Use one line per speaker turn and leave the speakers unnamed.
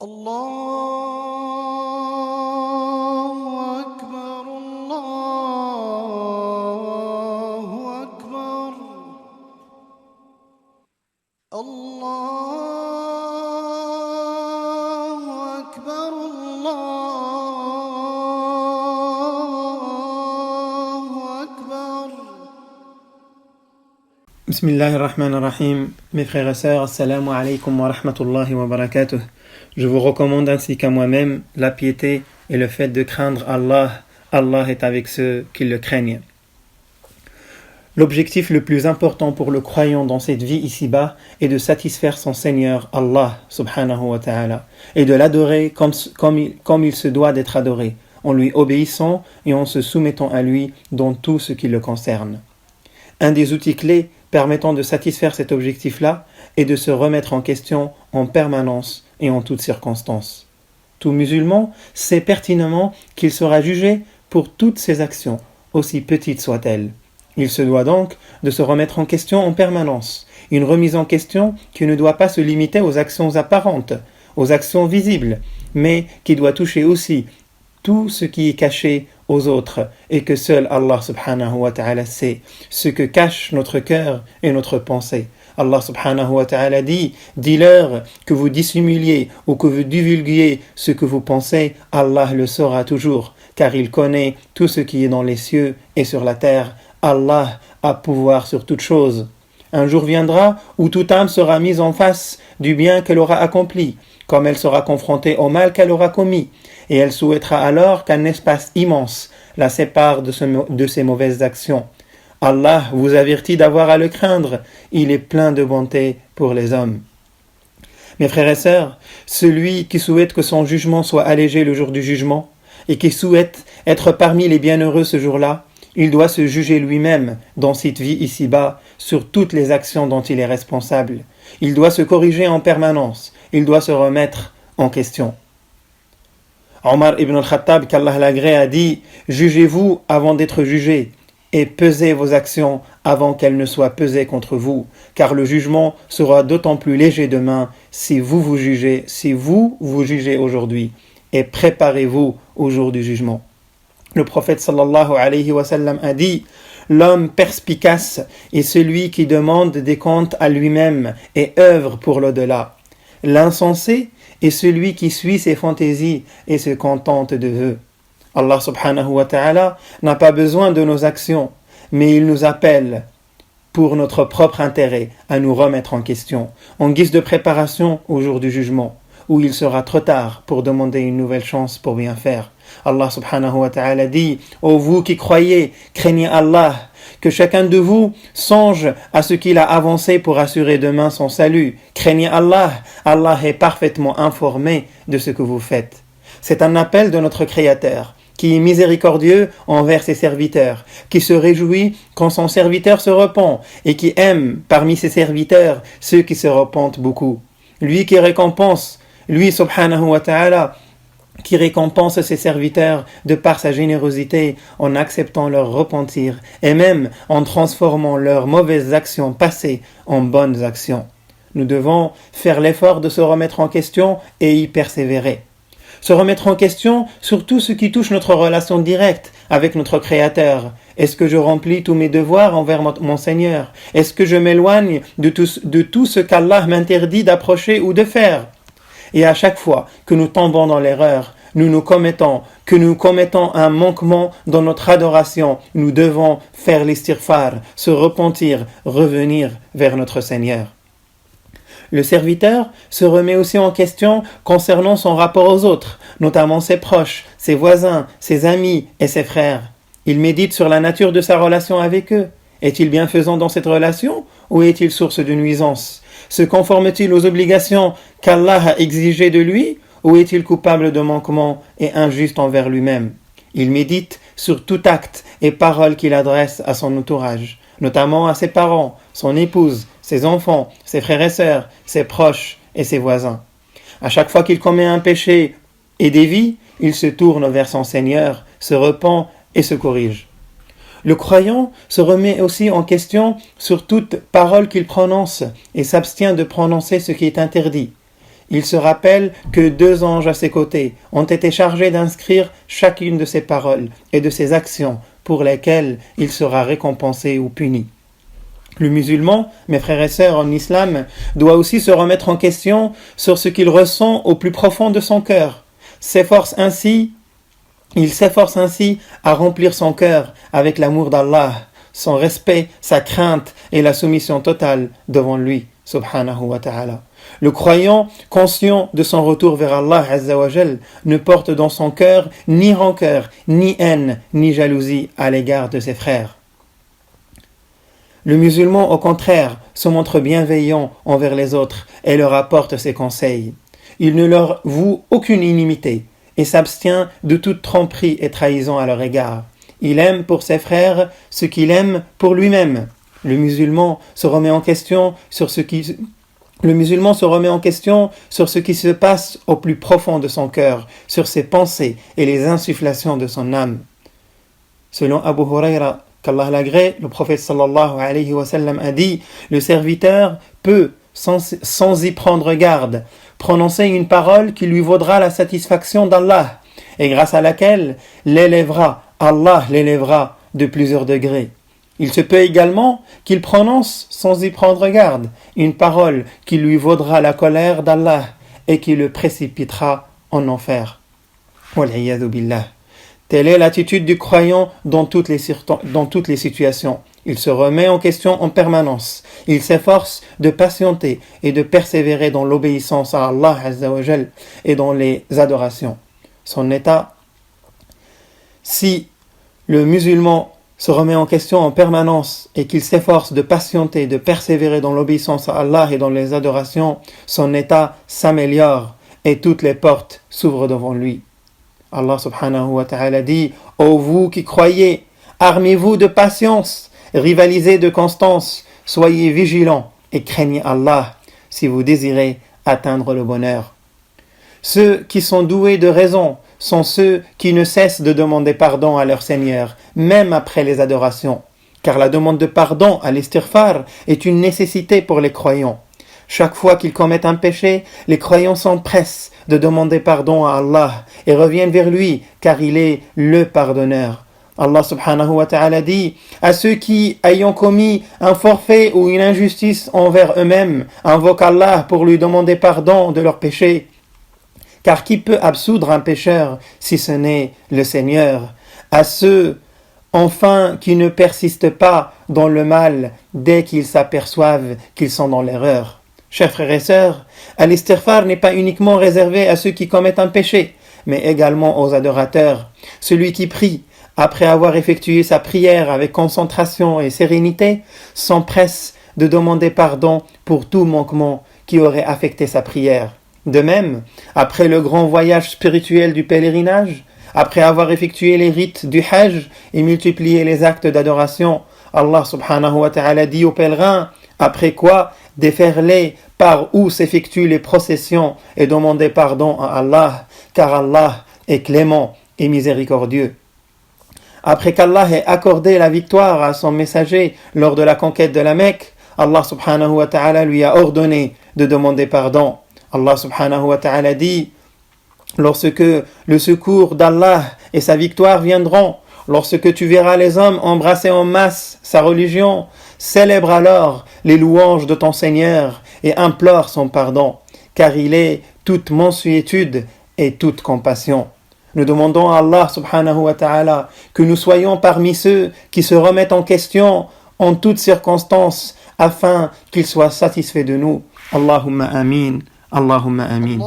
الله أكبر الله أكبر الله أكبر الله أكبر.
Bismillahirrahmanirrahim. Mes frères et sœurs, assalamu alaikum wa rahmatullahi wa barakatuh. Je vous recommande ainsi qu'à moi-même la piété et le fait de craindre Allah. Allah est avec ceux qui le craignent. L'objectif le plus important pour le croyant dans cette vie ici-bas est de satisfaire son Seigneur Allah subhanahu wa ta'ala et de l'adorer comme il se doit d'être adoré, en lui obéissant et en se soumettant à lui dans tout ce qui le concerne. Un des outils clés permettant de satisfaire cet objectif-là est de se remettre en question en permanence et en toutes circonstances. Tout musulman sait pertinemment qu'il sera jugé pour toutes ses actions, aussi petites soient-elles. Il se doit donc de se remettre en question en permanence, une remise en question qui ne doit pas se limiter aux actions apparentes, aux actions visibles, mais qui doit toucher aussi tout ce qui est caché aux autres et que seul Allah subhanahu wa ta'ala sait, ce que cache notre cœur et notre pensée. Allah subhanahu wa ta'ala dit, dis-leur que vous dissimuliez ou que vous divulguiez ce que vous pensez, Allah le saura toujours, car il connaît tout ce qui est dans les cieux et sur la terre. Allah a pouvoir sur toute chose. Un jour viendra où toute âme sera mise en face du bien qu'elle aura accompli, comme elle sera confrontée au mal qu'elle aura commis, et elle souhaitera alors qu'un espace immense la sépare de ses mauvaises actions. Allah vous avertit d'avoir à le craindre, il est plein de bonté pour les hommes. Mes frères et sœurs, celui qui souhaite que son jugement soit allégé le jour du jugement, et qui souhaite être parmi les bienheureux ce jour-là, il doit se juger lui-même dans cette vie ici-bas sur toutes les actions dont il est responsable. Il doit se corriger en permanence, il doit se remettre en question. Omar ibn al-Khattab, qu'Allah l'agrée, a dit « Jugez-vous avant d'être jugés et pesez vos actions avant qu'elles ne soient pesées contre vous, car le jugement sera d'autant plus léger demain si vous vous jugez aujourd'hui, et préparez-vous au jour du jugement. » Le prophète sallallahu alayhi wa sallam a dit « L'homme perspicace est celui qui demande des comptes à lui-même et œuvre pour l'au-delà. L'insensé est celui qui suit ses fantaisies et se contente de vœux. » Allah subhanahu wa ta'ala n'a pas besoin de nos actions, mais il nous appelle pour notre propre intérêt à nous remettre en question, en guise de préparation au jour du jugement, où il sera trop tard pour demander une nouvelle chance pour bien faire. Allah subhanahu wa ta'ala dit « Ô vous qui croyez, craignez Allah, que chacun de vous songe à ce qu'il a avancé pour assurer demain son salut. Craignez Allah, Allah est parfaitement informé de ce que vous faites. » C'est un appel de notre Créateur, qui est miséricordieux envers ses serviteurs, qui se réjouit quand son serviteur se repent, et qui aime parmi ses serviteurs ceux qui se repentent beaucoup. Lui qui récompense, lui subhanahu wa ta'ala, qui récompense ses serviteurs de par sa générosité en acceptant leur repentir et même en transformant leurs mauvaises actions passées en bonnes actions. Nous devons faire l'effort de se remettre en question et y persévérer. Se remettre en question sur tout ce qui touche notre relation directe avec notre Créateur. Est-ce que je remplis tous mes devoirs envers mon Seigneur? Est-ce que je m'éloigne de tout ce qu'Allah m'interdit d'approcher ou de faire? Et à chaque fois que nous tombons dans l'erreur, que nous commettons un manquement dans notre adoration, nous devons faire l'istighfar, se repentir, revenir vers notre Seigneur. Le serviteur se remet aussi en question concernant son rapport aux autres, notamment ses proches, ses voisins, ses amis et ses frères. Il médite sur la nature de sa relation avec eux. Est-il bienfaisant dans cette relation ou est-il source de nuisance? Se conforme-t-il aux obligations qu'Allah a exigées de lui ou est-il coupable de manquements et injuste envers lui-même? Il médite sur tout acte et parole qu'il adresse à son entourage, notamment à ses parents, son épouse, ses enfants, ses frères et sœurs, ses proches et ses voisins. À chaque fois qu'il commet un péché et dévie, il se tourne vers son Seigneur, se repent et se corrige. Le croyant se remet aussi en question sur toute parole qu'il prononce et s'abstient de prononcer ce qui est interdit. Il se rappelle que 2 anges à ses côtés ont été chargés d'inscrire chacune de ses paroles et de ses actions pour lesquelles il sera récompensé ou puni. Le musulman, mes frères et sœurs en islam, doit aussi se remettre en question sur ce qu'il ressent au plus profond de son cœur. Il s'efforce ainsi à remplir son cœur avec l'amour d'Allah, son respect, sa crainte et la soumission totale devant lui, subhanahu wa ta'ala. Le croyant, conscient de son retour vers Allah Azza wa Jal, ne porte dans son cœur ni rancœur, ni haine, ni jalousie à l'égard de ses frères. Le musulman, au contraire, se montre bienveillant envers les autres et leur apporte ses conseils. Il ne leur voue aucune inimité et s'abstient de toute tromperie et trahison à leur égard. Il aime pour ses frères ce qu'il aime pour lui-même. Le musulman se remet en question sur ce qui se passe au plus profond de son cœur, sur ses pensées et les insufflations de son âme. Selon Abu Huraira, qu'Allah l'agrée, le prophète sallallahu alayhi wa sallam a dit « Le serviteur peut, sans y prendre garde, prononcer une parole qui lui vaudra la satisfaction d'Allah et grâce à laquelle Allah l'élèvera de plusieurs degrés. Il se peut également qu'il prononce, sans y prendre garde, une parole qui lui vaudra la colère d'Allah et qui le précipitera en enfer. Wal'iyadhu billah. Telle est l'attitude du croyant dans toutes les situations. Il se remet en question en permanence. Il s'efforce de patienter et de persévérer dans l'obéissance à Allah Azza wa Jal et dans les adorations. Son état, si le musulman se remet en question en permanence et qu'il s'efforce de patienter, de persévérer dans l'obéissance à Allah et dans les adorations, son état s'améliore et toutes les portes s'ouvrent devant lui. Allah subhanahu wa ta'ala dit « Ô vous qui croyez, armez-vous de patience, rivalisez de constance, soyez vigilants et craignez Allah si vous désirez atteindre le bonheur. » Ceux qui sont doués de raison sont ceux qui ne cessent de demander pardon à leur Seigneur, même après les adorations, car la demande de pardon à l'istighfar est une nécessité pour les croyants. Chaque fois qu'ils commettent un péché, les croyants s'empressent de demander pardon à Allah et reviennent vers lui, car il est le pardonneur. Allah subhanahu wa ta'ala dit à ceux qui, ayant commis un forfait ou une injustice envers eux-mêmes, invoquent Allah pour lui demander pardon de leurs péchés. Car qui peut absoudre un pécheur si ce n'est le Seigneur? À ceux, enfin, qui ne persistent pas dans le mal dès qu'ils s'aperçoivent qu'ils sont dans l'erreur. Chers frères et sœurs, l'istighfar n'est pas uniquement réservé à ceux qui commettent un péché, mais également aux adorateurs. Celui qui prie, après avoir effectué sa prière avec concentration et sérénité, s'empresse de demander pardon pour tout manquement qui aurait affecté sa prière. De même, après le grand voyage spirituel du pèlerinage, après avoir effectué les rites du Hajj et multiplié les actes d'adoration, Allah subhanahu wa ta'ala dit aux pèlerins, après quoi déferler par où s'effectuent les processions et demander pardon à Allah, car Allah est clément et miséricordieux. Après qu'Allah ait accordé la victoire à son messager lors de la conquête de la Mecque, Allah subhanahu wa ta'ala lui a ordonné de demander pardon. Allah subhanahu wa ta'ala dit « Lorsque le secours d'Allah et sa victoire viendront, lorsque tu verras les hommes embrasser en masse sa religion, célèbre alors les louanges de ton Seigneur et implore son pardon, car il est toute mansuétude et toute compassion. » Nous demandons à Allah subhanahu wa ta'ala que nous soyons parmi ceux qui se remettent en question en toutes circonstances afin qu'il soit satisfait de nous. Allahumma amin. Allahumma amin.